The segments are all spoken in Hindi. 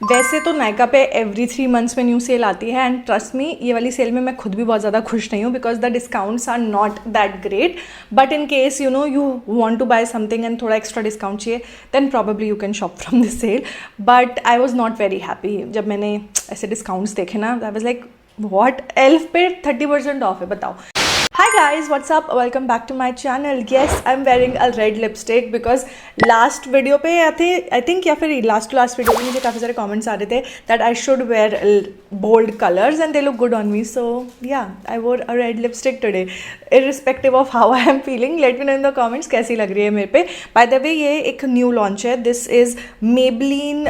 वैसे तो नायका पे एवरी 3 मंथ्स में न्यू सेल आती है एंड ट्रस्ट मी ये वाली सेल में मैं खुद भी बहुत ज़्यादा खुश नहीं हूँ because the discounts are not that great, but in case you know you want to buy something and थोड़ा एक्स्ट्रा डिस्काउंट चाहिए then probably you can shop from this sale. But I was not very happy जब मैंने ऐसे डिस्काउंट्स देखे ना. I was like what, elf पे 30% ऑफ है, बताओ. Hi guys, what's up? Welcome back to my channel. Yes, I'm wearing a red lipstick because last video पे I think या फिर last video पे मुझे काफ़ी सारे comments आ रहे थे that I should wear bold colors and they look good on me. So yeah, I wore a red lipstick today. Irrespective of how I am feeling, let me know in the comments कैसी लग रही है मेरे पे. By the way, ये एक new launch है. This is Maybelline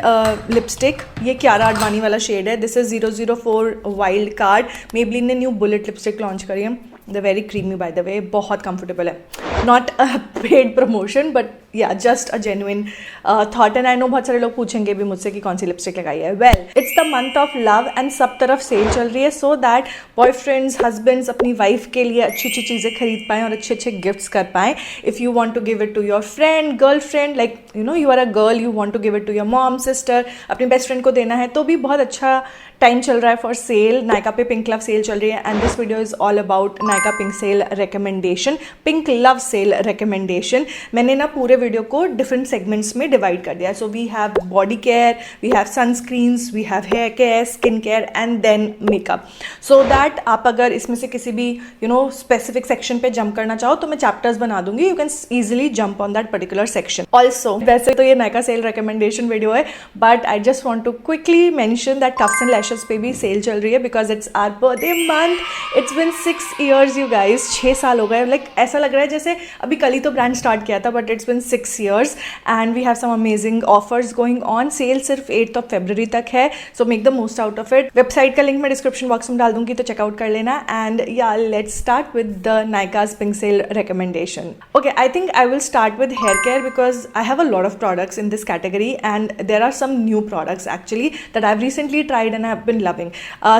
lipstick. ये कियारा आडवाणी वाला शेड है. This is 004 Wild Card. Maybelline ने new bullet lipstick launch करी है. They're very creamy by the way, बहुत comfortable है. Not a paid promotion but yeah, just a genuine thought. And I know बहुत सारे लोग पूछेंगे भी मुझसे कि कौन सी लिपस्टिक लगाई है. Well, it's the month of love and सब तरफ सेल चल रही है so that boyfriends, husbands अपनी वाइफ के लिए अच्छी अच्छी चीज़ें खरीद पाएँ और अच्छे अच्छे गिफ्ट्स कर पाएँ. If you want to give it to your friend, girlfriend, like you know you are a girl, you want to give it to your mom, sister, अपनी बेस्ट फ्रेंड को देना है तो भी बहुत अच्छा टाइम चल रहा है फॉर सेल. नायका पे पिंक लव सेल चल रही है and this video is all about Nykaa pink sale recommendation, pink love cell recommendation. मैंने ना पूरे वीडियो को डिफरेंट सेगमेंट्स में डिवाइड कर दिया. So we have body care, we have sunscreens, we have hair care, skin care and then makeup. So that आप अगर इसमें से किसी भी यू नो स्पेसिफिक सेक्शन पे जंप करना चाहो तो मैं चैप्टर्स बना दूंगी. You can easily jump on that particular section. Also वैसे तो ये नायका सेल रिकमेंडेशन वीडियो है but I just want to quickly mention that cuffs and lashes पे भी सेल चल रही है because it's our birthday month. It's been 6 years you guys. 6 साल हो गए. लाइक ऐसा लग रहा है जैसे अभी कल ही तो ब्रांड स्टार्ट किया था but it's been 6 years and we have some amazing offers going on. Sale सिर्फ 8th of February तक है so make the most out of it. Website का लिंक मैं डिस्क्रिप्शन बॉक्स में डाल दूंगी तो चेकआउट कर लेना. एंड या let's start with the Nykaa's pink sale recommendation. Okay, I think I will start with hair care because I have a lot of products in this category and there are some new products actually that I have recently tried and I have been loving.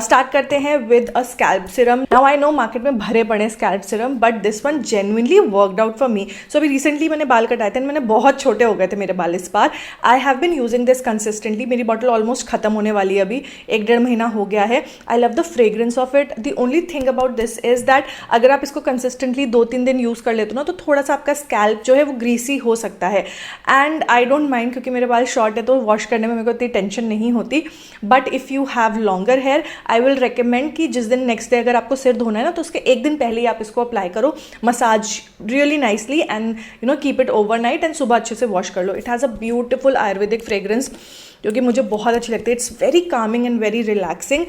Start करते हैं with a scalp serum. Now I know market में भरे पड़े scalp serum but this one genuinely worked out for me. So अभी रिसेंटली मैंने बाल कटाए थे, मैंने बहुत छोटे हो गए थे मेरे बाल इस बार. I have been using this consistently. मेरी बॉटल ऑलमोस्ट खत्म होने वाली है, अभी 1-1.5 महीना हो गया है. आई love the fragrance of it. The only thing about this is that अगर आप इसको कंसिस्टेंटली 2-3 दिन यूज कर लेते हो ना तो थोड़ा सा आपका स्कैल्प जो है वो ग्रीसी हो सकता है. एंड आई डोंट माइंड क्योंकि मेरे बाल शॉर्ट है तो वॉश करने में मेरे को इतनी टेंशन नहीं होती. But if you have longer here I will recommend कि जिस दिन नेक्स्ट डे अगर आपको सिर धोना है ना तो उसके 1 दिन पहले ही आप इसको अप्लाई करो. Massage really nicely and you know keep it overnight and सुबह अच्छे से वॉश कर लो. It has a beautiful Ayurvedic fragrance जो कि मुझे बहुत अच्छी लगती है. It's very calming and very relaxing.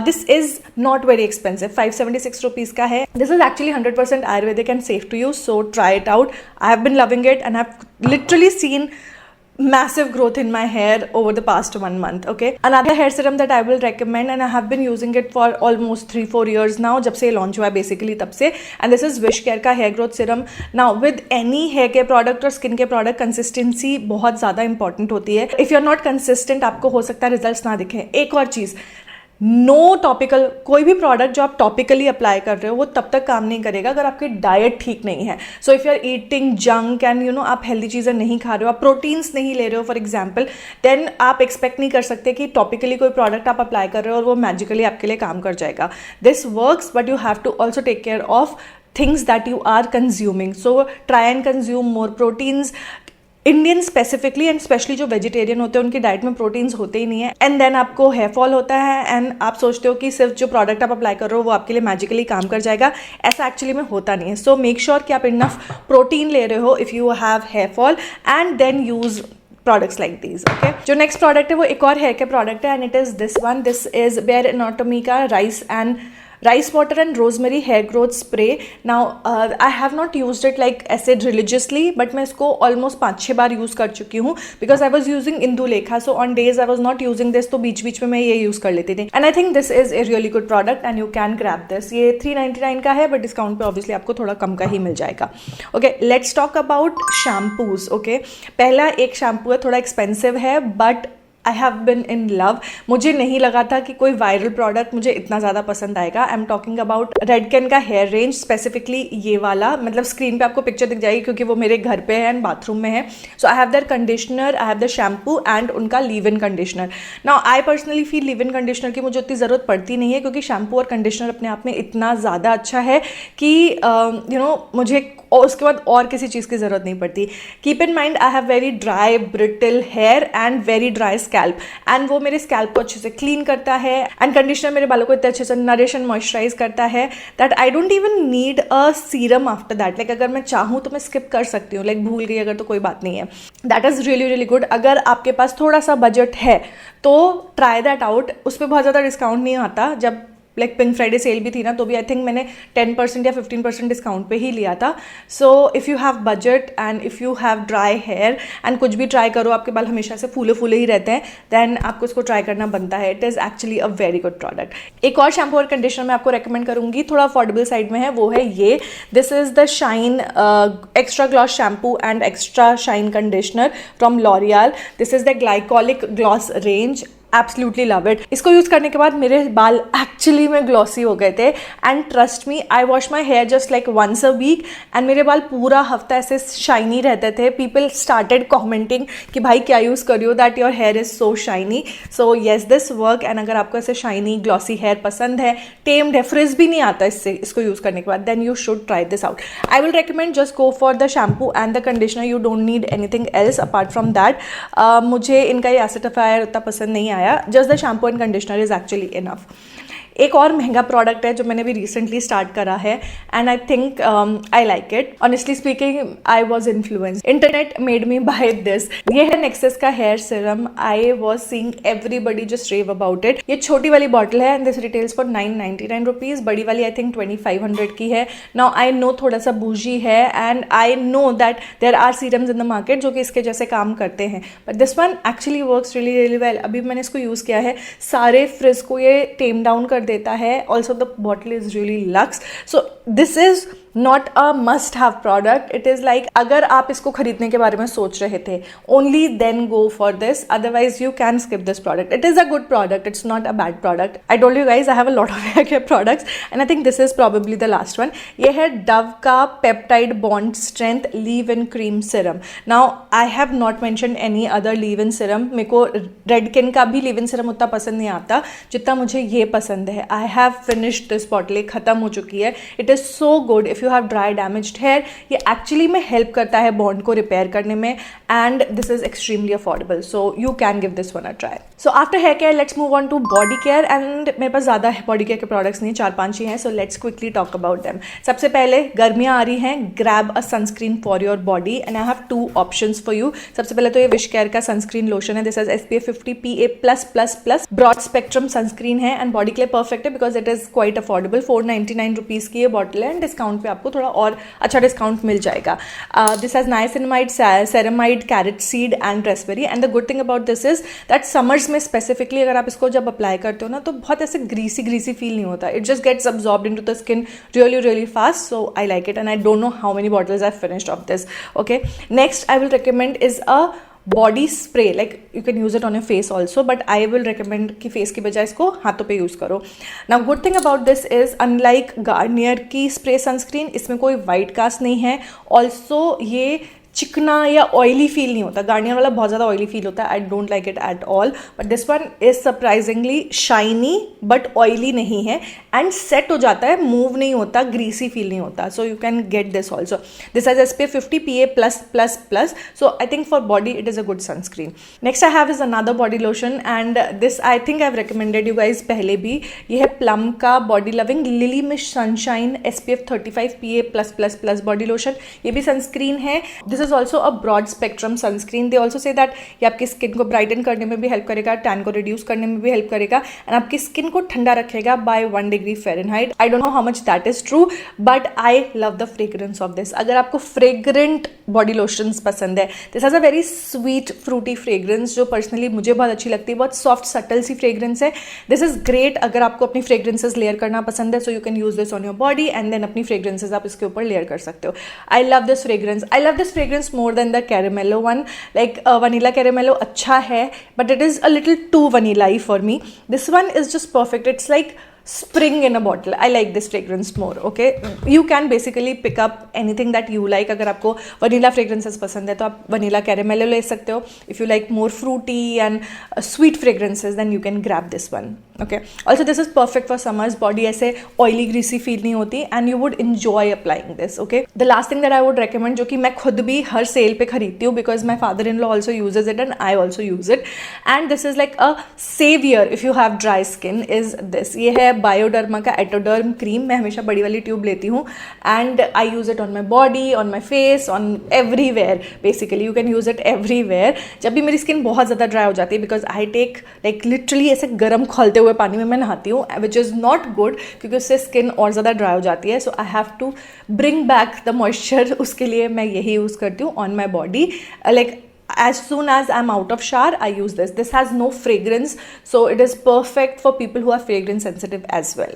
This is not very expensive. 576 rupees का है. This is actually 100% Ayurvedic and safe to use so try it out. I have been loving it and I've literally seen massive growth in my hair over the past 1 month. Okay, another hair serum that I will recommend and I have been using it for almost 3-4 years now, जब से launch हुआ है basically तब से, and this is Wishcare का hair growth serum. Now with any hair care product और skin care product consistency बहुत ज़्यादा important होती है. if you're not consistent आपको हो सकता है results ना दिखें. एक और चीज़, नो टॉपिकल, कोई भी प्रोडक्ट जो आप टॉपिकली अप्लाई कर रहे हो वो तब तक काम नहीं करेगा अगर आपकी डाइट ठीक नहीं है. So if you are eating junk and you know आप हेल्दी चीज़ें नहीं खा रहे हो, आप प्रोटीन्स नहीं ले रहे हो फॉर एग्जाम्पल, देन आप एक्सपेक्ट नहीं कर सकते कि टॉपिकली कोई प्रोडक्ट आप अप्लाई कर रहे हो और वो मैजिकली आपके लिए काम कर जाएगा. This works but you have to also take care of things that you are consuming. So try and consume more proteins. Indian specifically and specially जो वेजिटेरियन होते हैं उनकी डाइट में प्रोटीन्स होते ही नहीं है एंड देन आपको हेयर फॉल होता है एंड आप सोचते हो कि सिर्फ जो प्रोडक्ट आप अप्लाई कर रहे हो वो आपके लिए मैजिकली काम कर जाएगा. ऐसा एक्चुअली में होता नहीं है. सो मेक श्योर कि आप इनफ प्रोटीन ले रहे हो if you have hair fall and then use products like these. Okay, जो next product है वो एक और हेयर के प्रोडक्ट है and it is this one. This is Bare Anatomy का rice water and rosemary hair growth spray. Now I have not used it like ऐसे religiously but मैं इसको almost 5-6 बार यूज़ कर चुकी हूँ because I was using Indulekha, so on days I was not using this तो बीच बीच में मैं ये यूज़ कर लेती थी. And I think this is a really good product and you can grab this. ये 399 का है but डिस्काउंट पे obviously आपको थोड़ा कम का ही मिल जाएगा. Okay, let's talk about shampoos. Okay, पहला एक शैम्पू है, थोड़ा एक्सपेंसिव है but I have bin in love. मुझे नहीं लगा था कि कोई वायरल प्रोडक्ट मुझे इतना ज़्यादा पसंद आएगा. आई एम टॉकिंग अबाउट रेडकेन का हेयर रेंज, स्पेसिफिकली ये वाला. मतलब स्क्रीन पे आपको पिक्चर दिख जाएगी क्योंकि वो मेरे घर पे है एंड बाथरूम में है. So I have their conditioner, I have the shampoo and उनका leave in conditioner. Now I personally feel leave in conditioner की मुझे उतनी ज़रूरत पड़ती नहीं है क्योंकि शैम्पू और कंडीशनर अपने आप में इतना ज़्यादा अच्छा है कि मुझे और उसके बाद और किसी चीज़ की ज़रूरत नहीं पड़ती. Keep in mind I have very dry brittle hair and very dry scalp, and वो मेरे स्कैल्प को अच्छे से क्लीन करता है. एंड कंडीशनर मेरे बालों को इतने अच्छे से नरिश एंड मॉइस्चराइज करता है that I don't even need a serum after that. Like अगर मैं चाहूँ तो मैं स्किप कर सकती हूँ, लाइक भूल गई अगर तो कोई बात नहीं है. That is really really good. अगर आपके पास थोड़ा सा बजट है तो ट्राई दैट आउट. उस पर बहुत ज़्यादा डिस्काउंट नहीं आता. जब लाइक पिंक फ्राइडे सेल भी थी ना, तो भी आई थिंक मैंने 10% या 15% डिस्काउंट पे ही लिया था. So if you have budget and if you have dry hair and कुछ भी ट्राई करो, आपके बाल हमेशा से फूले फूले ही रहते हैं, देन आपको इसको ट्राई करना बनता है. It is actually a very good product. एक और शैम्पू और कंडीशनर मैं आपको रेकमेंड करूँगी, थोड़ा अफोर्डेबल साइड में है, वो है ये. This is the shine extra gloss shampoo and extra shine conditioner from L'Oréal. This is the glycolic gloss range. Absolutely love it. इसको यूज़ करने के बाद मेरे बाल एक्चुअली में ग्लॉसी हो गए थे. And trust me, I wash my hair just like once a week and मेरे बाल पूरा हफ्ता ऐसे शाइनी रहते थे. पीपल स्टार्टेड कॉमेंटिंग कि भाई क्या यूज़ कर रही हो, that your here is so shiny. So yes, this work. And अगर आपको ऐसे शाइनी ग्लॉसी हेयर पसंद है, टेम्ड है, फ्रिज भी नहीं आता इससे, इसको यूज़ करने के बाद, then you should try this out. I will recommend just go for the shampoo and the conditioner. You don't need anything else apart from that. मुझे इनका ये एसिडिफायर उतना पसंद नहीं आया. Just the shampoo and conditioner is actually enough. एक और महंगा प्रोडक्ट है जो मैंने भी रिसेंटली स्टार्ट करा है and I think I like it. Honestly speaking, I was influence. Internet made me buy this. ये है नेक्सस का hair serum. I was seeing everybody just rave about it. ये छोटी वाली बॉटल है and this retails for 999 rupees. बड़ी वाली आई थिंक 2500 की है. नाउ आई नो थोड़ा सा बूजी है and I know that there are serums in the market जो कि इसके जैसे काम करते हैं, but this one actually works really really well. अभी मैंने इसको यूज़ किया है, सारे फ्रिज को ये टेम डाउन कर देता है. Also the bottle is really lux. So this is not a must have product. It is like अगर आप इसको खरीदने के बारे में सोच रहे थे, only then go for this, otherwise you can skip this product. It is a good product, it's not a bad product. I told you guys I have a lot of hair care products and I think this is probably the last one. ये है डव का peptide bond strength leave in cream serum. Now I have not mention any other leave in serum. मेरे को रेडकेन का भी लीव इन सिरम उतना पसंद नहीं आता जितना मुझे ये पसंद है. I have finished this bottle, खत्म हो चुकी है. It is so good if you have dry damaged hair. ये एक्चुअली में हेल्प करता है बॉन्ड को रिपेयर करने में and this is extremely affordable. So you can give this one a try. So after hair care let's move on to body care. And मेरे पास ज़्यादा बॉडी केयर के प्रोडक्ट्स नहीं, 4-5 ही हैं. So let's quickly talk about them. सबसे पहले गर्मियाँ आ रही हैं, grab a sunscreen for your body and I have 2 options for you. सबसे पहले तो ये विश केयर का सनस्क्रीन लोशन है. This is SPF 50 PA+++ broad spectrum sunscreen है एंड बॉडी के लिए परफेक्ट है because it is quite affordable. 499 rupees की ये बॉटल है एंड डिस्काउंट पे आपको थोड़ा और अच्छा डिस्काउंट मिल जाएगा. This has niacinamide, ceramide, carrot seed and raspberry. And the good thing about this is that summers में स्पेसिफिकली अगर आप इसको जब अप्लाई करते हो ना, तो बहुत ऐसे ग्रीसी फील नहीं होता. It just gets absorbed into the skin really really fast. So I like it and I don't know how many bottles I finished off this. Okay, next I will recommend is a body spray. Like you can use it on your face also, but I will recommend कि फेस की बजाय इसको हाथों पे यूज़ करो. Now good thing about this is unlike Garnier की स्प्रे सनस्क्रीन, इसमें कोई वाइट कास्ट नहीं है. ऑल्सो ये चिकना या ऑयली फील नहीं होता. गार्नियर वाला बहुत ज़्यादा ऑयली फील होता है. I don't like it at all, but this one is surprisingly shiny but oily नहीं है एंड सेट हो जाता है, मूव नहीं होता, ग्रीसी फील नहीं होता. So you can get this also. This has SPF 50 PA+++. So I think for body it is a good sunscreen. Next I have is another body lotion and this I think I have recommended you guys पहले भी. ये है प्लम का body loving lily mist sunshine SPF 35 PA+++ body lotion. ये भी सनस्क्रीन है. This is also a broad spectrum sunscreen. They also say that ये आपकी स्किन को ब्राइटन करने में भी हेल्प करेगा, टैन को रिड्यूस करने में भी हेल्प करेगा एंड आपकी स्किन को ठंडा रखेगा by 1 degree Fahrenheit. I don't know how much that is true but I love the fragrance of this. अगर आपको फ्रेग्रेंट बॉडी लोशंस पसंद है, this has a very sweet fruity fragrance जो पर्सनली मुझे बहुत अच्छी लगती है. बहुत सॉफ्ट सटल सी फ्रेग्रेंस है. दिस इज ग्रेट अगर आपको अपनी फ्रेग्रेंसेज लेयर करना पसंद है. So you can use this on your body and then अपनी फ्रेग्रेंसेज आप इसके ऊपर लेयर कर सकते हो. आई love this fragrance. I love this fragrance fragrance more than the Caramello one. Like vanilla Caramello अच्छा है, but it is a little too vanilla-y for me. This one is just perfect. It's like spring in a bottle. I like this fragrance more. Okay, you can basically pick up anything that you like. अगर आपको vanilla fragrances पसंद है तो आप vanilla Caramello ले सकते हो. If you like more fruity and sweet fragrances, then you can grab this one. Okay, also this is perfect for summers. Body ऐसे oily greasy feel नहीं होती and you would enjoy applying this. Okay, the last thing that I would recommend, जो कि मैं खुद भी हर सेल पे खरीदती हूँ because my father-in-law also uses it and I also use it, and this is like a savior if you have dry skin, is this. ये है बायोडर्मा का एटोडर्म क्रीम. मैं हमेशा बड़ी वाली ट्यूब लेती हूँ and I use it on my body, on my face, on everywhere. Basically you can use it everywhere. जब भी मेरी स्किन बहुत ज़्यादा ड्राई हो जाती है, because I take like literally ऐसे गर्म खौलते हुए पानी में मैं नहाती हूँ, विच इज़ नॉट गुड क्योंकि उससे स्किन और ज़्यादा ड्राई हो जाती है. So I have to bring back the moisture. उसके लिए मैं यही यूज़ करती हूँ on my body. Like as soon as I'm out of shower, I use this. This has no fragrance, so it is perfect for people who are fragrance sensitive as well.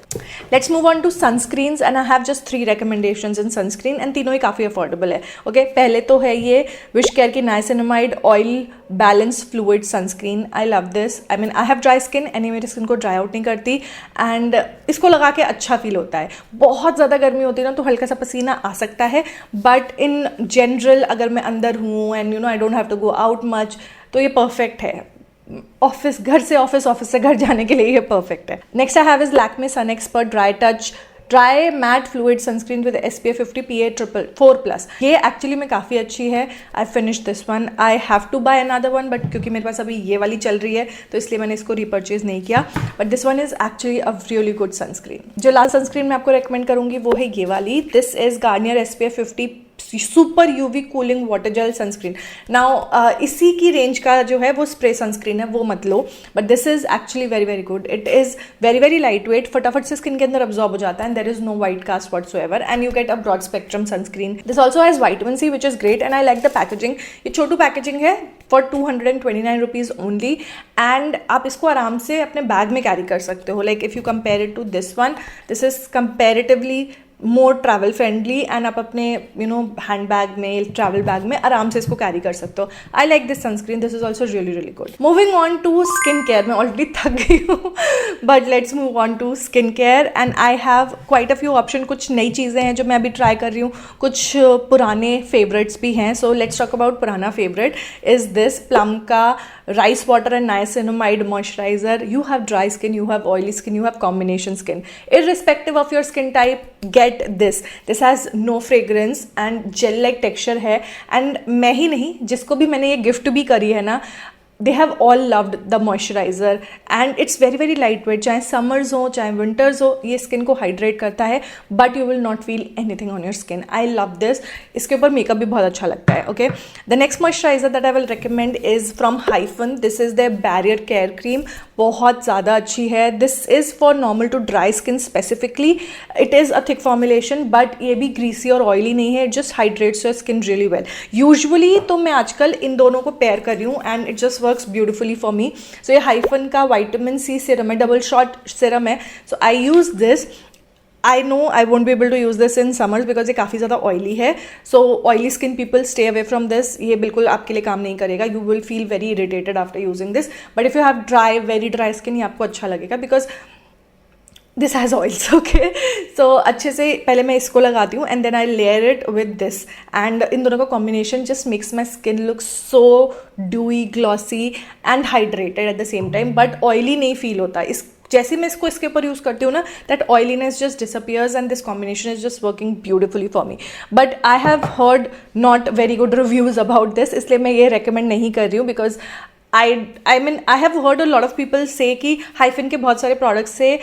Let's move on to sunscreens, and I have just 3 recommendations in sunscreen, and तीनों ही काफ़ी affordable है. Okay, पहले तो है ये Wishcare की Niacinamide Oil Balance Fluid Sunscreen. I love this. I mean, I have dry skin, and ये मेरी स्किन को ड्राई आउट नहीं करती, and इसको लगा के अच्छा फील होता है. बहुत ज़्यादा गर्मी होती है ना तो हल्का सा पसीना आ सकता है, बट इन जनरल अगर मैं अंदर हूँ and you know I don't have to go out much, तो ये परफेक्ट है. ऑफिस, घर से ऑफिस, ऑफिस से घर जाने के लिए ये परफेक्ट है. Next I have is Lakme sun expert dry touch dry matte fluid sunscreen with SPF 50 PA++. ये एक्चुअली में काफ़ी अच्छी है. I finish this one. I have to buy another one, but क्योंकि मेरे पास अभी ये वाली चल रही है तो इसलिए मैंने इसको रीपर्चेज नहीं किया. But this one is actually a really good sunscreen. जो लास्ट सनस्क्रीन मैं आपको रेकमेंड करूँगी वो है ये वाली. This is Garnier SPF 50 super UV cooling water jail sunscreen. Now इसी की रेंज का जो है वो स्प्रे सनस्क्रीन है, वो मत लो, but this is actually very very good. It is very very lightweight, फटाफट से स्किन के अंदर अब्जॉर्ब हो जाता है, and there is no white cast whatsoever, and you get a broad spectrum sunscreen. This also has vitamin C which is great, and I like the packaging. ये छोटू पैकेजिंग है फॉर 229 रुपीज़ ओनली, एंड आप इसको आराम से अपने बैग में कैरी कर सकते हो. Like if you compare it to this one, this is comparatively more travel friendly, and आप अपने हैंड बैग में, ट्रैवल बैग में आराम से इसको कैरी कर सकते हो. I like this sunscreen. This is also really really good. Moving on to skin care. मैं ऑलरेडी थक गई हूँ, but let's move on to skin care, and I have quite a few option. कुछ नई चीज़ें हैं जो मैं अभी ट्राई कर रही हूँ, कुछ पुराने फेवरेट्स भी हैं. सो लेट्स टॉक अबाउट पुराना फेवरेट इज दिस प्लम का rice water and niacinamide moisturizer. You have dry skin, you have oily skin, you have combination skin. Irrespective of your skin type, get this. This has no fragrance and gel like texture है, and मैं ही नहीं, जिसको भी मैंने ये गिफ्ट भी करी है ना, they have all loved the moisturizer, and it's very very lightweight. चाहे summers हो चाहे winters हो, ये skin को hydrate करता है, but you will not feel anything on your skin. I love this. इसके ऊपर मेकअप भी बहुत अच्छा लगता है. Okay, the next moisturizer that I will recommend is from Hyphen. This is their barrier care cream. बहुत ज़्यादा अच्छी है. This is for normal to dry skin specifically. It is a thick formulation, but ये भी greasy और oily नहीं है. It just hydrates your skin really well. Usually तो मैं आजकल इन दोनों को पेयर कर रही हूँ, and it just works beautifully for me. So ये Hyphen का विटामिन C सीरम है, डबल शॉट सीरम है. So I use this. I know I won't be able to use this in summers because ये काफ़ी ज़्यादा oily है. So oily skin people stay away from this. ये बिल्कुल आपके लिए काम नहीं करेगा. You will feel very irritated after using this. But if you have dry, very dry skin, ये आपको अच्छा लगेगा because this has oils. Okay, so अच्छे से पहले मैं इसको लगाती हूँ, and then I layer it with this, and इन दोनों का combination just makes my skin look so dewy, glossy and hydrated at the same time, but oily नहीं फील होता. इस जैसे मैं इसको इसके ऊपर यूज़ करती हूँ ना, that oiliness just disappears, and this combination is just working beautifully for me. But I have heard not very good reviews about this, इसलिए मैं ये रिकमेंड नहीं कर रही हूँ. Because I mean I have heard a lot of people say कि Hyphen के बहुत सारे products से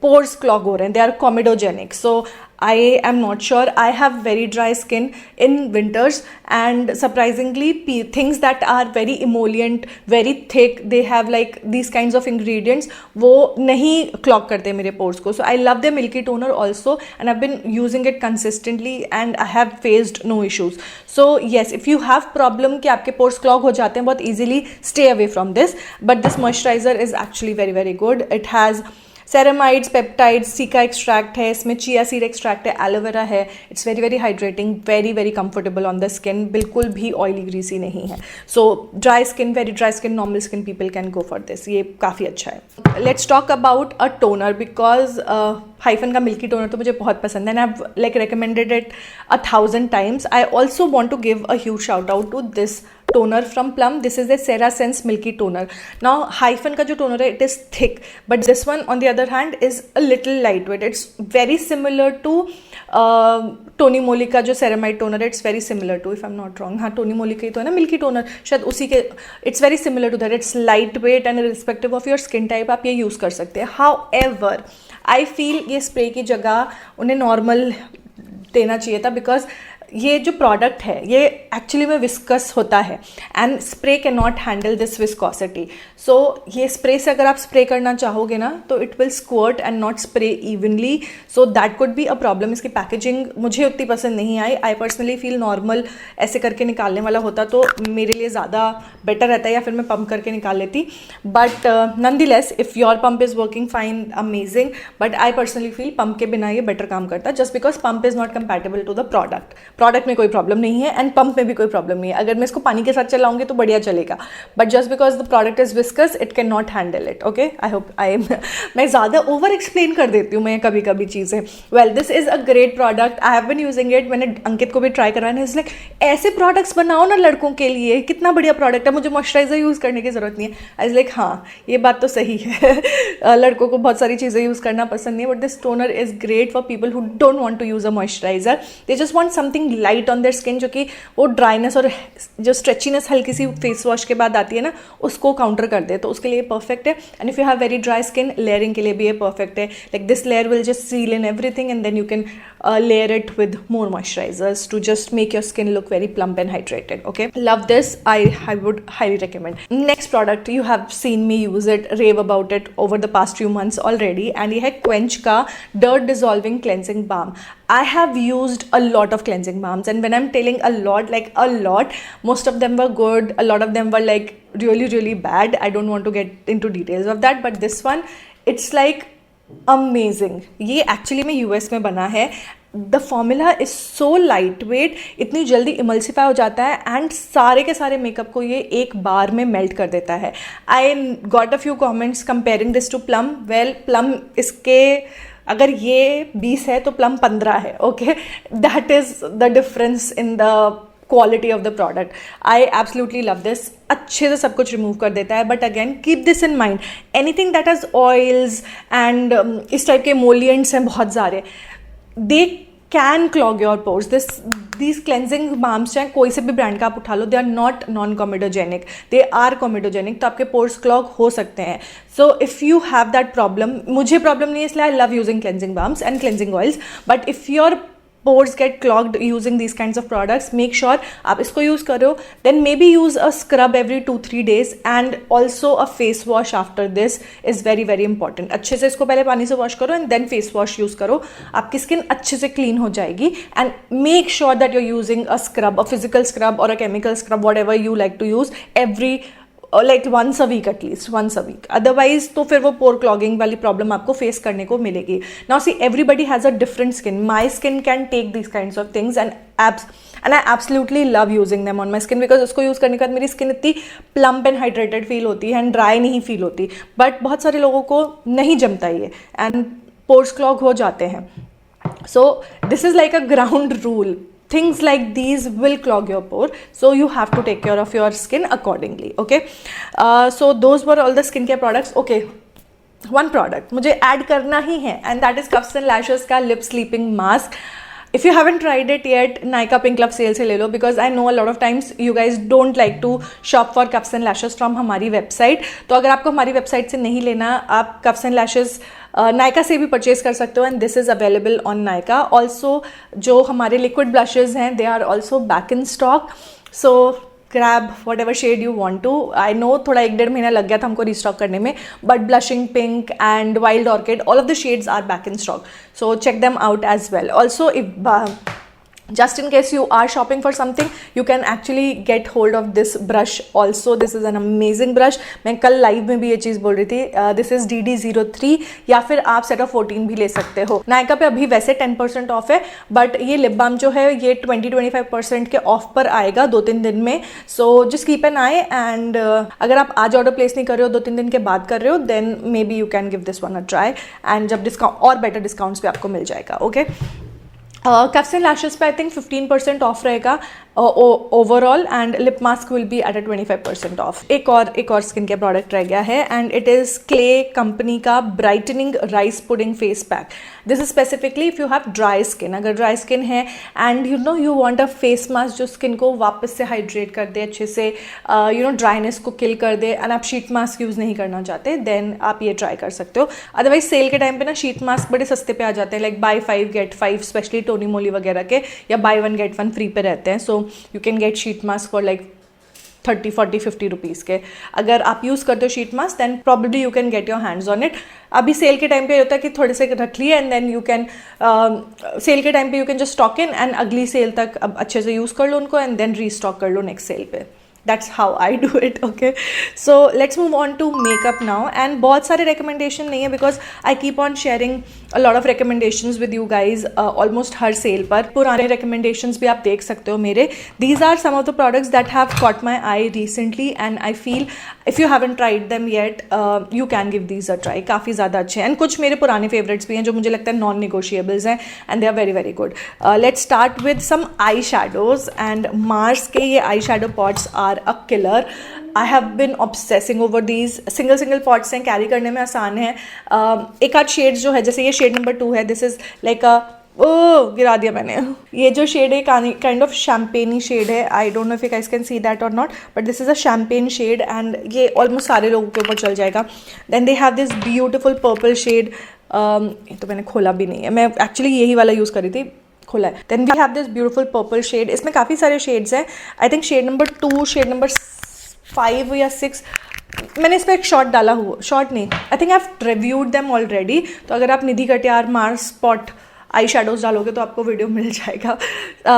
pores clog हो रहे हैं, they are comedogenic. So I am not sure. I have very dry skin in winters, and surprisingly things that are very emollient, very thick, they have like these kinds of ingredients, वो नहीं clog करते मेरे pores को. So I love their milky toner also, and I've been using it consistently and I have faced no issues. So yes, if you have problem कि आपके pores clog हो जाते हैं बहुत easily, stay away from this. But this moisturizer is actually very very good. It has ceramides, peptides, C का एक्सट्रैक्ट है, इसमें चिया सीड एक्सट्रैक्ट है, एलोवेरा है. It's very very hydrating, very very comfortable on the skin, बिल्कुल भी ऑयली ग्रीसी नहीं है. So dry skin, very dry skin, normal skin people can go for this. ये काफ़ी अच्छा है. Let's talk about a toner, because Hyphen का मिल्की टोनर तो मुझे बहुत पसंद है and I have like recommended it 1000 times. I also want to give a huge shout out to this toner from Plum. This is the CeraSense Milky Toner. Now Hyphen का जो toner है, it is thick, but this one on the other hand is a little lightweight. It's very similar to Tony Moly का जो ceramide toner है, it's very similar to, if I'm not wrong, हाँ Tony Moly का ही तो है ना मिल्की टोनर, शायद उसी के. It's very similar to that. It's lightweight and irrespective of your skin type आप ये यूज़ कर सकते हैं. However, I feel ये स्प्रे की जगह उन्हें नॉर्मल देना चाहिए था, बिकॉज ये जो प्रोडक्ट है ये एक्चुअली में विस्कस होता है and spray can not handle this viscosity. So ये स्प्रे से अगर आप स्प्रे करना चाहोगे ना तो it will squirt and not spray evenly. So that could be a problem. इसकी पैकेजिंग मुझे उतनी पसंद नहीं आई. आई पर्सनली फील नॉर्मल ऐसे करके निकालने वाला होता तो मेरे लिए ज़्यादा बेटर रहता है, या फिर मैं पम्प करके निकाल लेती. But nonetheless, if your pump is working fine, amazing, but I personally feel pump के बिना ये बेटर काम करता, just because pump is not compatible to the product में कोई प्रॉब्लम नहीं है एंड पंप में भी कोई प्रॉब्लम नहीं है. अगर मैं इसको पानी के साथ चलाऊंगी तो बढ़िया चलेगा, but just because the product is viscous it can not handle it. Okay, I hope मैं ज़्यादा ओवर एक्सप्लेन कर देती हूँ मैं कभी कभी चीज़ें. Well, this is a great product. I have been using it. मैंने अंकित को भी ट्राई करवाना है. इज लाइक ऐसे प्रोडक्ट्स बनाओ ना लड़कों के लिए, कितना बढ़िया प्रोडक्ट है, मुझे मॉइस्चराइजर यूज़ करने की ज़रूरत नहीं है. आई इज लाइक हाँ, ये बात तो सही है. लड़कों को बहुत सारी चीज़ें यूज़ करना पसंद नहीं है, but this toner is great for people who don't want to use a moisturizer. They just want something light on their skin, जो कि वो ड्राइनेस और जो स्ट्रेचीनेस हल्की सी फेस वॉश के बाद आती है ना, उसको काउंटर कर दे. तो उसके लिए परफेक्ट है. And if you have very dry skin, layering के लिए भी ये परफेक्ट है. Like this layer will just seal in everything and then you can layer it with more moisturizers to just make your skin look very plump and hydrated. Okay, love this. I would highly recommend. Next product, you have seen me use it, rave about it over the past few months already, and ये है Quench का Dirt Dissolving Cleansing Balm. I have used a lot of cleansing balms, and when I'm telling a lot, like a lot, most of them were good, a lot of them were like really really bad. I don't want to get into details of that, but this one, it's like amazing. ये एक्चुअली में यूएस में बना है. The formula is so light weight, इतनी जल्दी इमल्सिफाई हो जाता है एंड सारे के सारे मेकअप को ये एक बार में मेल्ट कर देता है. I got a few comments comparing this to Plum. Well, Plum इसके अगर ये 20 है तो प्लम 15 है. Okay, that is the difference in the quality of the product. I absolutely love this. अच्छे से सब कुछ रिमूव कर देता है. But again keep this in mind, anything that has oils and इस टाइप के मोलियंट्स हैं बहुत सारे, they can clog your pores. These cleansing balms चाहे कोई से भी ब्रांड का आप उठा लो, they are not non comedogenic, they are comedogenic. तो आपके पोर्स क्लॉग हो सकते हैं. So if you have that problem, मुझे प्रॉब्लम नहीं है, इसलिए I love using cleansing balms and cleansing oils. But if your pores get clogged using these kinds of products, make sure आप इसको यूज़ करो. then maybe use a scrub every 2-3 days and also a face wash after this is very very important. अच्छे से इसको पहले पानी से वॉश करो and then face wash use करो. आपकी स्किन अच्छे से क्लीन हो जाएगी. And make sure that you are using a scrub, a physical scrub और a chemical scrub, whatever you like to use, every like once a week, at least once a week. Otherwise तो फिर वो पोर क्लॉगिंग वाली प्रॉब्लम आपको फेस करने को मिलेगी. Now see, everybody has a different skin. My skin can take this kinds of things and I absolutely love using them on my skin, because उसको यूज़ करने के बाद मेरी स्किन इतनी प्लम्प एंड हाइड्रेटेड फील होती है एंड ड्राई नहीं फील होती. बट बहुत सारे लोगों को नहीं जमता ये एंड पोर्स क्लॉग हो जाते हैं. सो this is like a ground rule. Things like these will clog your pore, so you have to take care of your skin accordingly. Okay, so those were all the skincare products. Okay, one product मुझे add करना ही है and that is Cuffs and Lashes का lip sleeping mask. If you haven't tried it yet, Nykaa Pink Love sale से ले लो, because I know a lot of times you guys don't like to shop for Cuffs and Lashes from हमारी वेबसाइट. तो अगर आपको हमारी वेबसाइट से नहीं लेना, आप Cuffs and Lashes नायका से भी परचेज कर सकते हो and this is available on Nykaa. Also जो हमारे लिक्विड ब्लशेज हैं, they are also back in stock. So grab whatever shade you want to. I know थोड़ा 1-1.5 महीना लग गया था हमको रिस्टॉक करने में, but blushing pink and wild orchid, all of the shades are back in stock. So check them out as well. Also if just in case you are shopping for something, you can actually get hold of this brush also. This is an amazing brush. मैं कल लाइव में भी ये चीज़ बोल रही थी. This is DD03 या फिर आप सेट ऑफ 14 भी ले सकते हो. नायका पे अभी वैसे 10% ऑफ है, बट ये लिप बाम जो है ये 20-25% के ऑफ पर आएगा 2-3 दिन में. सो just keep an I, and अगर आप आज ऑर्डर प्लेस नहीं कर रहे हो, 2-3 दिन के बाद कर रहे हो, then maybe you can give this one a try, and जब डिस्काउंट और बेटर डिस्काउंट्स भी आपको मिल जाएगा. ओके, कफ्स एंड लैशेस पे आई थिंक 15% ऑफ रहेगा overall, and lip mask will be at a 25% off. एक और स्किन केयर प्रोडक्ट रह गया है, and it is clay company का brightening rice pudding face pack. This is specifically if you have dry skin. अगर ड्राई स्किन है and you want a face mask जो स्किन को वापस से हाइड्रेट कर दे, अच्छे से ड्राइनेस को किल कर दे, एंड आप शीट मास्क यूज़ नहीं करना चाहते, देन आप ये ट्राई कर सकते हो. अदरवाइज सेल के टाइम पे ना शीट मास्क बड़े सस्ते पे आ जाते हैं, like buy 5 get 5, specially Tony Moly वगैरह के, या बाय 1 get 1 फ्री पे रहते हैं. So you can get sheet mask for like 30, 40, 50 rupees के. अगर आप यूज़ करते हो sheet mask, then probably you can get your hands on it. अभी सेल के टाइम पे होता है कि थोड़े से रख लिए, and then you can sale के टाइम पे you can just stock in, and अगली सेल तक अब अच्छे से यूज़ कर लो उनको, एंड देन रीस्टॉक कर लो नेक्स्ट सेल पे. That's how I do it. Okay, so let's move on to makeup now. And बहुत सारे recommendation नहीं है, because I keep on sharing a lot of recommendations with you guys almost हर सेल पर. पुराने recommendations भी आप देख सकते हो मेरे. These are some of the products that have caught my eye recently, and I feel if you haven't tried them yet, you can give these a try. काफ़ी ज़्यादा अच्छे हैं, and कुछ मेरे पुराने favorites भी हैं जो मुझे लगता है नॉन निगोशिएबल्स हैं, and they are very very good. Let's start with some eye shadows, and Mars के ये eye shadow pots are a killer. I have been obsessing over these. Single pots हैं, कैरी करने में आसान है. एक आध शेड्स जो है, जैसे ये शेड नंबर 2 है, दिस इज लाइक गिरा दिया मैंने. ये जो शेड है काइंड ऑफ शैम्पेनी शेड है. I don't know if you guys can see that और not, but this is a champagne shade, and ये ऑलमोस्ट सारे लोगों के ऊपर चल जाएगा. Then they have this beautiful purple shade. ये तो मैंने खोला भी नहीं है, मैं एक्चुअली यही वाला यूज़ करी थी, खोला है. Then we have this beautiful purple shade. इसमें काफ़ी सारे शेड्स हैं. I think shade number 2, shade number 5 या 6, मैंने इस पर एक शॉट डाला हुआ, शॉट नहीं, I think I have reviewed them already. तो अगर आप Nidhi Katiyar Mars spot eye shadows डालोगे तो आपको वीडियो मिल जाएगा.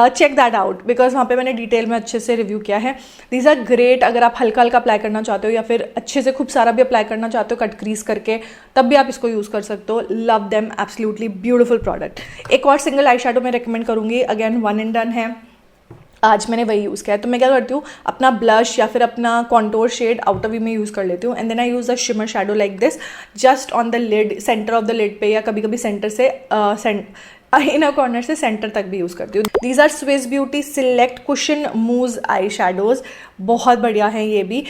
चेक दैट आउट, बिकॉज वहाँ पे मैंने डिटेल में अच्छे से रिव्यू किया है. दीज आर ग्रेट अगर आप हल्का हल्का अप्लाई करना चाहते हो, या फिर अच्छे से खूब सारा भी अप्लाई करना चाहते हो कट क्रीज करके, तब भी आप इसको यूज़ कर सकते हो. Love them, absolutely beautiful product. एक और सिंगल आई शेडो मैं रिकमेंड करूँगी, अगेन वन एंड डन है, आज मैंने वही यूज़ किया है. तो मैं क्या करती हूँ, अपना ब्लश या फिर अपना कॉन्टोर शेड आउटर वी में यूज़ कर लेती हूँ, and then I use a shimmer shadow like this just on the lid, centre of the lid पे, या कभी कभी सेंटर से इनर कॉर्नर से सेंटर तक भी यूज़ करती हूँ. These are Swiss beauty select cushion mousse eye shadows. बहुत बढ़िया है ये भी.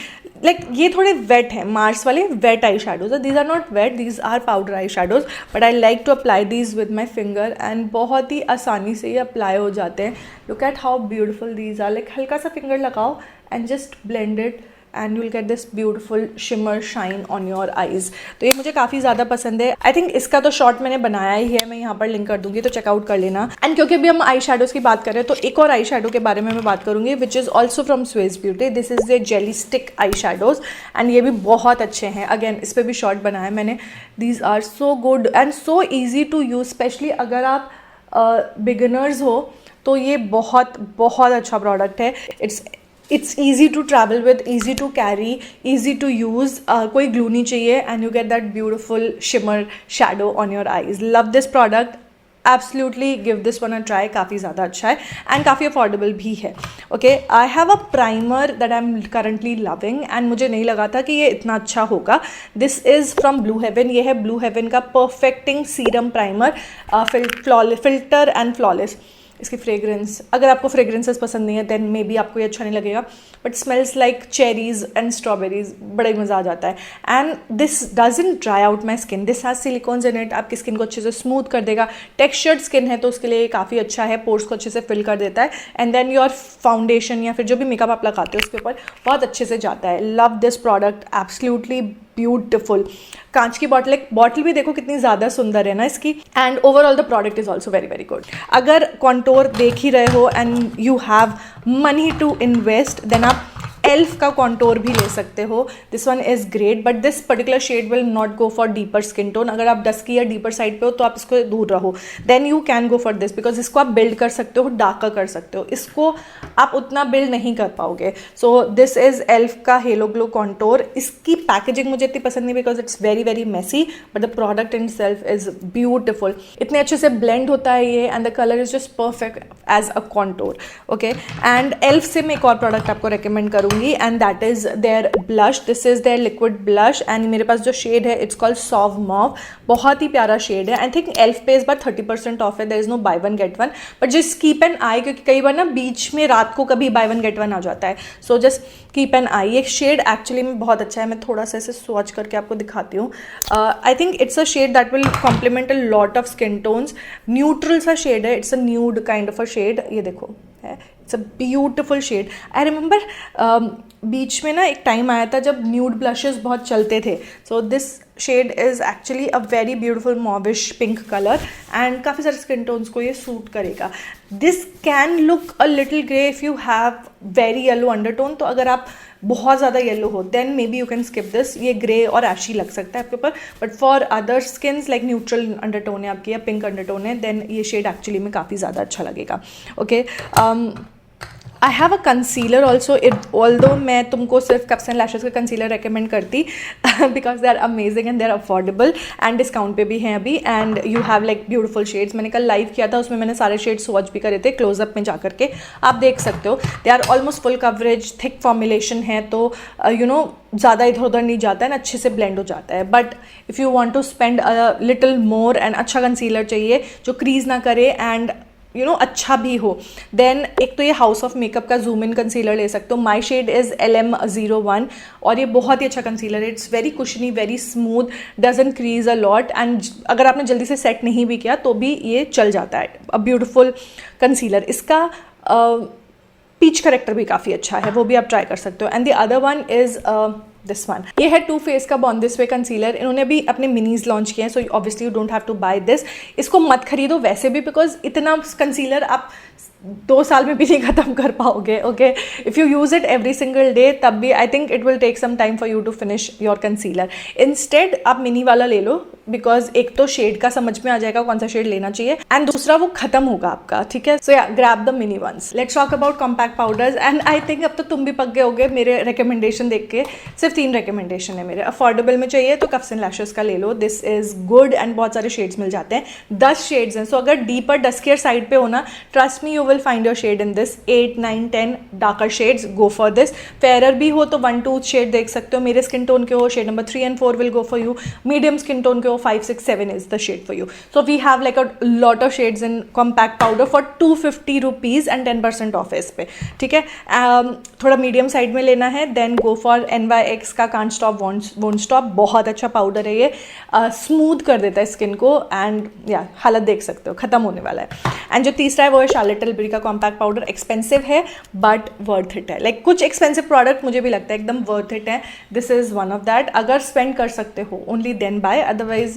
लाइक ये थोड़े वेट हैं, मार्स वाले wet eye shadows. These are not wet, these are powder eye shadows, but I like to apply these with my finger, and बहुत ही आसानी से ये अप्लाई हो जाते हैं. Look at how beautiful these are. Like हल्का सा फिंगर लगाओ and just blend it, and you will get this beautiful shimmer shine on your eyes. तो ये मुझे काफ़ी ज़्यादा पसंद है. आई थिंक इसका तो शॉर्ट मैंने बनाया ही है, मैं यहाँ पर लिंक कर दूंगी, तो चेकआउट कर लेना. एंड क्योंकि अभी हम आई शेडोज़ की बात कर रहे हैं, तो एक और आई शेडो के बारे में मैं बात करूँगी, which is also from Swiss beauty. This is a jelly stick eye shadows, and ये भी बहुत अच्छे हैं. अगेन इस पर भी शॉर्ट बनाया है मैंने. These are so good and so easy to use, especially अगर आप बिगिनर्स हो तो ये बहुत बहुत अच्छा प्रोडक्ट है. It's easy to travel with, easy to carry, easy to use. कोई glue नहीं चाहिए, and you get that beautiful shimmer shadow on your eyes. Love this product. Absolutely give this one a try. काफ़ी ज़्यादा अच्छा है, and काफ़ी affordable भी है. Okay, I have a primer that I'm currently loving, and मुझे नहीं लगा था कि ये इतना अच्छा होगा. This is from Blue Heaven. ये है Blue Heaven का Perfecting Serum Primer, Filter and Flawless. इसकी फ्रेग्रेंस, अगर आपको फ्रेग्रेंसेस पसंद नहीं है देन मे बी आपको ये अच्छा नहीं लगेगा, but smells like cherries and strawberries, बड़ा ही मज़ा आ जाता है. And this doesn't dry out my skin, this has silicones in it, आपकी स्किन को अच्छे से स्मूथ कर देगा. टेक्सचर्ड स्किन है तो उसके लिए काफ़ी अच्छा है, पोर्स को अच्छे से फिल कर देता है, एंड देन योर फाउंडेशन या फिर जो भी मेकअप आप लगाते हो उसके ऊपर बहुत अच्छे से जाता है. Love this product, absolutely beautiful. कांच की बॉटल भी देखो कितनी ज़्यादा सुंदर है ना इसकी. And overall the product is also very very good. अगर कॉन्टोर देख ही रहे हो and you have money to invest, then आप एल्फ का कॉन्टोर भी ले सकते हो, this one is great, but this particular shade will not go for deeper skin tone. अगर आप डस्की या डीपर साइड पे हो तो आप इसको दूर रहो, then you can go for this, because इसको आप बिल्ड कर सकते हो, डार्कर कर सकते हो, इसको आप उतना बिल्ड नहीं कर पाओगे. सो दिस इज़ एल्फ का हेलो ग्लो कॉन्टोर. इसकी पैकेजिंग मुझे इतनी पसंद नहीं because it's very very messy, but the product in self is beautiful. इतने अच्छे से ब्लेंड होता है ये, and the colour is just perfect as a contour. Okay, and Elf से मैं एक और प्रोडक्ट आपको रिकमेंड करूँगी, and that is their blush. This is their liquid blush, and मेरे पास जो शेड है इट्स कॉल्ड सॉव मॉव. बहुत ही प्यारा शेड है. आई थिंक एल्फ पे इस बार 30% ऑफ है, there is no buy one get one, but just keep an eye, क्योंकि कई बार ना बीच में रात को कभी बाय वन गेट वन आ जाता है. So just keep an eye. ये शेड एक्चुअली में बहुत अच्छा है. मैं थोड़ा सा इसे स्वॉच करके आपको दिखाती हूँ. I think it's a shade that will complement a lot of skin tones. Neutral सा शेड है, it's a nude kind of a shade. ये देखो है, it's a beautiful shade. I remember बीच में ना एक टाइम आया था जब न्यूड ब्लशेस बहुत चलते थे. So this shade is actually a very beautiful mauvish pink colour, and काफ़ी सारे स्किन टोन्स को ये सूट करेगा. This can look a little grey if you have very yellow undertone. तो अगर आप बहुत ज़्यादा येलो हो then maybe you can skip this. ये ग्रे और ऐशी लग सकता है आपके ऊपर, but for other skins like neutral undertone है आपकी या पिंक अंडरटोन है, देन ये शेड एक्चुअली में काफ़ी ज़्यादा अच्छा लगेगा. Okay, I have a concealer also. Although मैं तुमको सिर्फ कप्स एंड लैशेस का कंसीलर रेकमेंड करती because they are amazing and they are affordable, and discount पे भी हैं अभी, and you have like beautiful shades. मैंने कल लाइव किया था, उसमें मैंने सारे शेड्स वॉच भी करे थे क्लोजअप में जा करके, आप देख सकते हो. They are almost full coverage, thick formulation है, तो यू नो ज़्यादा इधर उधर नहीं जाता है, अच्छे से ब्लेंड हो जाता है. But if you want to spend a little more and अच्छा कंसीलर चाहिए जो क्रीज ना करे एंड यू नो अच्छा भी हो, देन एक तो ये हाउस ऑफ मेकअप का जूम इन कंसीलर ले सकते हो. माई शेड इज़ LM01, और ये बहुत ही अच्छा कंसीलर है. It's very कुशनी, very smooth, doesn't crease a lot, and अगर आपने जल्दी से सेट नहीं भी किया तो भी ये चल जाता है. A beautiful concealer. इसका पीच करेक्टर भी काफ़ी अच्छा है, वो भी आप ट्राई कर सकते हो. And the other one is this one. ये है टू फेस का बॉर्न दिस वे कंसीलर. इन्होंने भी अपने मिनीज लॉन्च किए हैं, so obviously you don't have to buy this. इसको मत खरीदो वैसे भी, बिकॉज इतना कंसीलर आप 2 साल में भी नहीं खत्म कर पाओगे. Okay, if you use it every single day तब भी I think it will take some time for you to finish your concealer. Instead आप मिनी वाला ले लो, बिकॉज एक तो शेड का समझ में आ जाएगा कौन सा शेड लेना चाहिए, एंड दूसरा वो खत्म होगा आपका. ठीक है, सो या grab the mini ones. Let's talk about compact powders, and I think अब तो तुम भी पक गए होगे मेरे रिकमेंडेशन देख के. सिर्फ 3 रिकमेंडेशन है मेरे. अफोर्डेबल में चाहिए तो कप्स एंड लैशेस का ले लो, दिस इज गुड, एंड बहुत सारे शेड्स मिल जाते हैं. 10 शेड्स हैं, सो अगर डीपर डस्कियर साइड पे हो ना, trust me you will find your shade in this. 8, 9, 10 darker shades, go for this. Fairer भी हो तो 1, 2 शेड देख सकते हो. मेरे स्किन टोन के हो shade number 3 and 4 will go for you. Medium skin tone के हो 5, 6, 7 is the shade for you. So we have like a lot of shades in compact powder for 250 rupees and 10% off है इस पे. ठीक है, थोड़ा मीडियम साइड में लेना है, देन गो फॉर NYX का कांट स्टॉप वोंट स्टॉप. बहुत अच्छा पाउडर है ये, स्मूथ कर देता है स्किन को, एंड या हालत देख सकते हो खत्म होने वाला है. एंड जो तीसरा है वो है शार्लेट टिलबरी का कॉम्पैक्ट पाउडर. एक्सपेंसिव है बट वर्थ इट है. लाइक कुछ एक्सपेंसिव प्रोडक्ट मुझे भी लगता है एकदम वर्थ इट है. This is one of that. अगर स्पेंड कर सकते हो only then buy, otherwise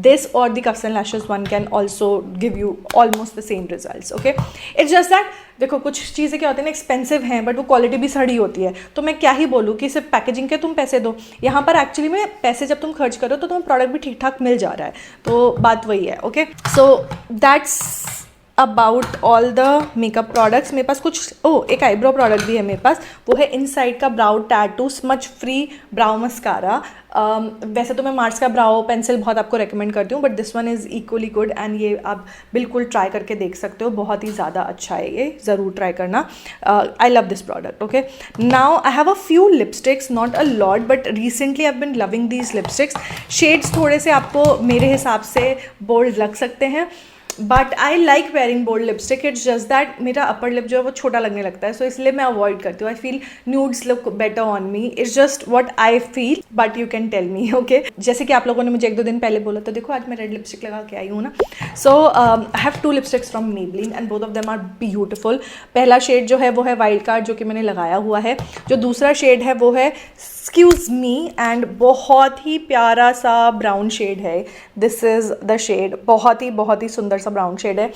this or the cuffs and lashes one can also give you almost the same results. Okay, it's just that देखो कुछ चीज़ें क्या होती है ना, एक्सपेंसिव हैं बट वो क्वालिटी भी सड़ी होती है. तो मैं क्या ही बोलूँ कि सिर्फ पैकेजिंग के तुम पैसे दो. यहाँ पर एक्चुअली में पैसे जब तुम खर्च करो तो तुम्हें प्रोडक्ट भी ठीक ठाक मिल जा रहा है. तो बात वही है. Okay, so that's about all the makeup products. मेरे पास कुछ एक आईब्रो प्रोडक्ट भी है मेरे पास, वो है इनसाइड का ब्राउ टैटू स्मच फ्री ब्राउ मस्कारा. वैसे तो मैं मार्स का ब्राउ पेंसिल बहुत आपको रेकमेंड करती हूँ, but this one is equally good, and ये आप बिल्कुल ट्राई करके देख सकते हो. बहुत ही ज़्यादा अच्छा है ये, ज़रूर ट्राई करना. I love this product. Okay, now I have a few lipsticks, not a lot, but recently I have been loving these lipsticks. Shades थोड़े से आपको मेरे हिसाब से बोल्ड लग सकते हैं, but I like wearing bold lipstick. It's just that मेरा अपर लिप जो है वो छोटा लगने लगता है, सो इसलिए मैं अवॉइड करती हूँ. I feel nudes look better on me. It's just what I feel, but you can tell me. Okay, जैसे कि आप लोगों ने मुझे 1-2 दिन पहले बोला था, देखो आज मैं रेड लिपस्टिक लगा के आई हूँ ना. So I have 2 lipsticks from Maybelline and both of them are beautiful. पहला शेड जो है वो है वाइल्ड कार्ड, जो कि मैंने लगाया हुआ है. जो दूसरा शेड है वो है एक्सक्यूज़ मी, एंड बहुत ही प्यारा सा ब्राउन शेड है. This is the shade. बहुत ही सुंदर सा ब्राउन शेड है.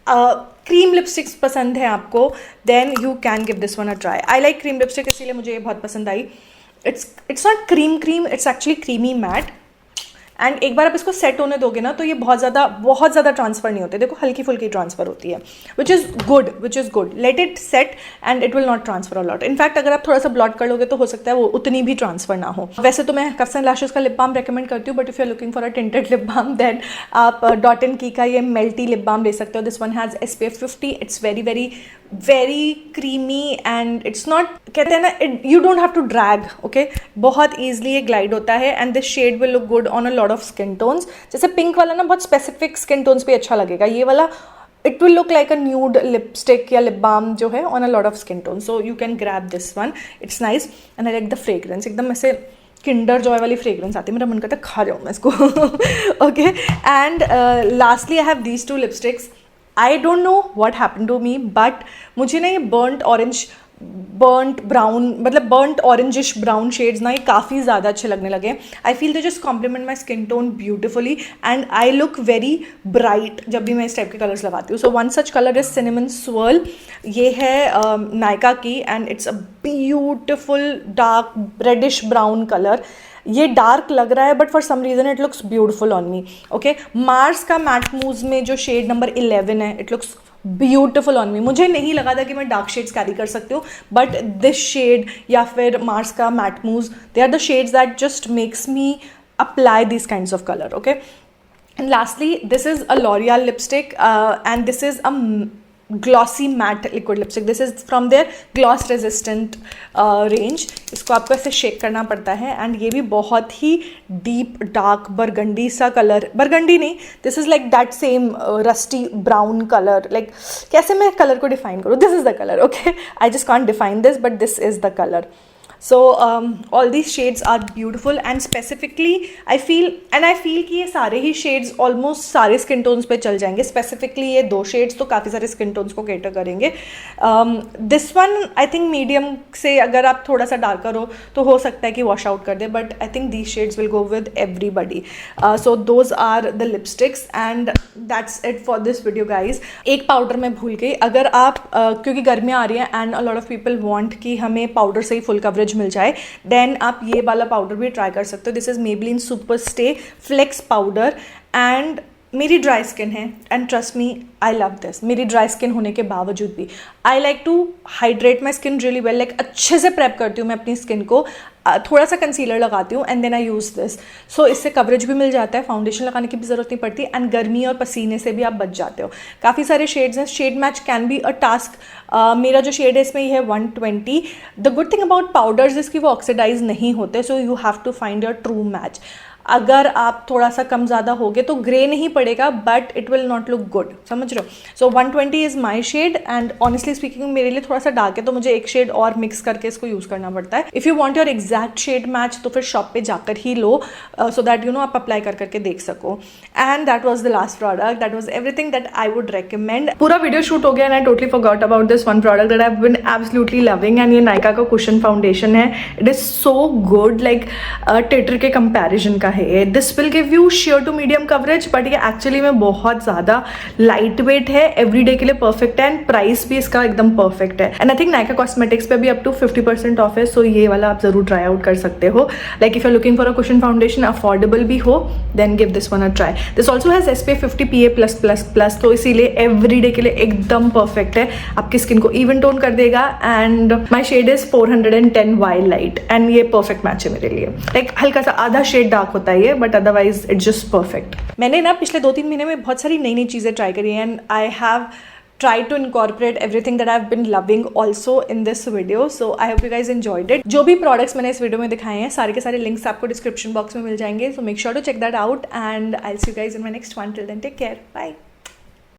क्रीम लिपस्टिक्स पसंद है आपको, then you can give this one a try. I like cream lipstick, इसीलिए मुझे ये बहुत पसंद आई. It's not cream, it's actually creamy matte. And एक बार आप इसको सेट होने दोगे ना तो ये बहुत ज़्यादा ट्रांसफ़र नहीं होते. देखो हल्की फुल्की ट्रांसफ़र होती है, which is good. Let it set and it will not transfer a lot. In fact अगर आप थोड़ा सा ब्लॉट कर लोगे तो हो सकता है वो उतनी भी ट्रांसफर ना हो. वैसे तो मैं कर्सन लैशेस का लिप बाम रेकमेंड करती हूँ, but if you are looking for a tinted lip balm then आप डॉट एंड की का ये मेल्टी लिप बाम ले सकते हो. This one has SPF 50. It's very creamy and it's not, कहते हैं ना, you don't have to drag. Okay, बहुत ईजिली ये ग्लाइड होता है. And this shade will look good on a lot of skin tones. जैसे पिंक वाला ना बहुत स्पेसिफिक स्किन टोन्स पे अच्छा लगेगा. ये वाला it will look like a nude lipstick या लिप बाम जो है on a lot of skin tone. So you can grab this one. It's nice and I like the fragrance. एकदम ऐसे किंडर जॉय वाली फ्रेग्रेंस आती है. मेरा मन करता है खा जाऊँ मैं इसको. Okay, and lastly I have these 2 lipsticks. I don't know what happen to me, but मुझे ना ये बर्nt ऑरेंजिश ब्राउन शेड्स ना ये काफ़ी ज़्यादा अच्छे लगने लगे. I feel they just complement my skin tone beautifully and I look very bright जब भी मैं इस टाइप के कलर्स लगाती हूँ. So one such colour is cinnamon swirl. ये है नायका की and it's a beautiful dark reddish brown colour. ये डार्क लग रहा है but for some reason it looks beautiful on me. Okay, Mars का मैट मूव्स में जो शेड नंबर 11 है, इट लुक्स ब्यूटिफुल ऑन मी. मुझे नहीं लगा था कि मैं डार्क शेड्स कैरी कर सकती हूँ, बट दिस शेड या फिर मार्स का matte moves, they are the shades that just makes me apply this kinds of colour. Okay, and lastly this is a L'Oréal lipstick and this is a glossy matte liquid lipstick. This is from their gloss resistant range. इसको आपको ऐसे शेक करना पड़ता है एंड ये भी बहुत ही डीप डार्क बरगंडी सा कलर, बरगंडी नहीं, this is like that same rusty brown colour. Like कैसे मैं कलर को डिफाइन करूँ? This is the colour. Okay, I just can't define this but this is the colour. So all these shades are beautiful and specifically I feel कि ये सारे ही shades almost सारे skin tones पे चल जाएंगे. Specifically ये 2 shades तो काफ़ी सारे skin tones को cater करेंगे. This one I think medium से अगर आप थोड़ा सा darker हो तो हो सकता है कि wash out कर दे, but I think these shades will go with everybody. So those are the lipsticks and that's it for this video guys. एक पाउडर मैं भूल गई. अगर आप क्योंकि गर्मियाँ आ रही हैं and a lot of people want कि हमें पाउडर से ही फुल कवरेज मिल जाए, देन आप ये वाला पाउडर भी ट्राई कर सकते हो. This is Maybelline super stay flex powder and मेरी ड्राई स्किन है and trust me I love this. मेरी ड्राई स्किन होने के बावजूद भी I like to hydrate my skin really well. Like अच्छे से प्रेप करती हूँ मैं अपनी स्किन को, थोड़ा सा कंसीलर लगाती हूँ and then I use this. So इससे कवरेज भी मिल जाता है, फाउंडेशन लगाने की भी ज़रूरत नहीं पड़ती एंड गर्मी और पसीने से भी आप बच जाते हो. काफ़ी सारे शेड्स हैं, shade match can be a task. मेरा जो शेड है इसमें ये है 120. The good thing about powders is कि वो ऑक्सीडाइज नहीं होते, so you have to find your true match. अगर आप थोड़ा सा कम ज़्यादा होगे तो ग्रे नहीं पड़ेगा but it will not look good. समझ रहे हो? So 120 is my shade and honestly speaking मेरे लिए थोड़ा सा डार्क है तो मुझे एक शेड और मिक्स करके इसको यूज़ करना पड़ता है. If you want your exact shade match तो फिर शॉप पे जाकर ही लो, सो दैट यू नो आप अप्लाई कर करके देख सको. And that was the last product. That was everything that I would recommend. पूरा वीडियो शूट हो गया and I totally forgot about this one product that I have been absolutely loving and ये नायका का कुशन फाउंडेशन है. It is so good, like Tarte के कंपेरिजन का है. This will give you sheer to medium coverage but ये एक्चुअली में बहुत ज़्यादा लाइट वेट है, एवरीडे के लिए परफेक्ट है एंड प्राइस भी इसका एकदम परफेक्ट है. And I think Nykaa cosmetics पे भी अप टू 50% ऑफ है, सो ये वाला आप जरूर ट्राई आउट कर सकते हो. Like if you are looking for a cushion foundation, affordable भी हो, then give this one a try. This also has SPF 50 PA+++, तो इसीलिए एवरीडे के लिए एकदम परफेक्ट है. आपकी स्किन को इवन टोन कर देगा and my shade is 410 wild light एंड ये परफेक्ट मैच है मेरे लिए. लाइक हल्का सा आधा शेड डार्क होता है ये but otherwise it's just perfect. मैंने ना पिछले 2-3 महीने में बहुत सारी नई नई चीज़ें ट्राई करी हैं and I have try to incorporate everything that I've been loving also in this video. So I hope you guys enjoyed it. जो भी products मैंने इस वीडियो में दिखाए हैं सारे के सारे links आपको description box में मिल जाएंगे. So make sure to check that out and I'll see you guys in my next one. Till then, take care. Bye.